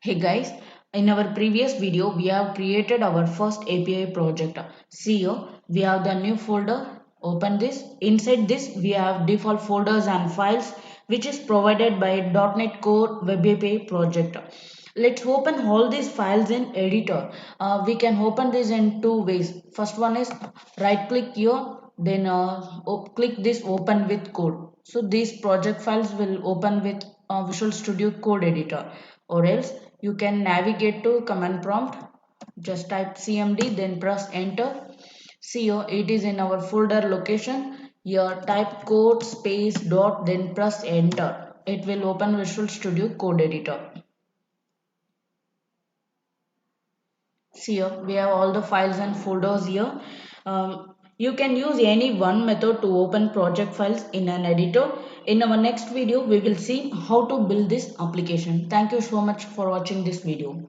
Hey guys, in our previous video we have created our first API project. See here, we have the new folder. Open this. Inside this we have default folders and files which is provided by .NET Core Web API project. Let's open all these files in editor. We can open this in two ways. First one is right click here, then click this open with code. So these project files will open with Visual Studio Code Editor, or else you can navigate to command prompt, just type cmd then press enter. See here, it is in our folder location. Here type code space dot then press enter. It will open Visual Studio Code Editor. See here, we have all the files and folders here. You can use any one method to open project files in an editor. In our next video, we will see how to build this application. Thank you so much for watching this video.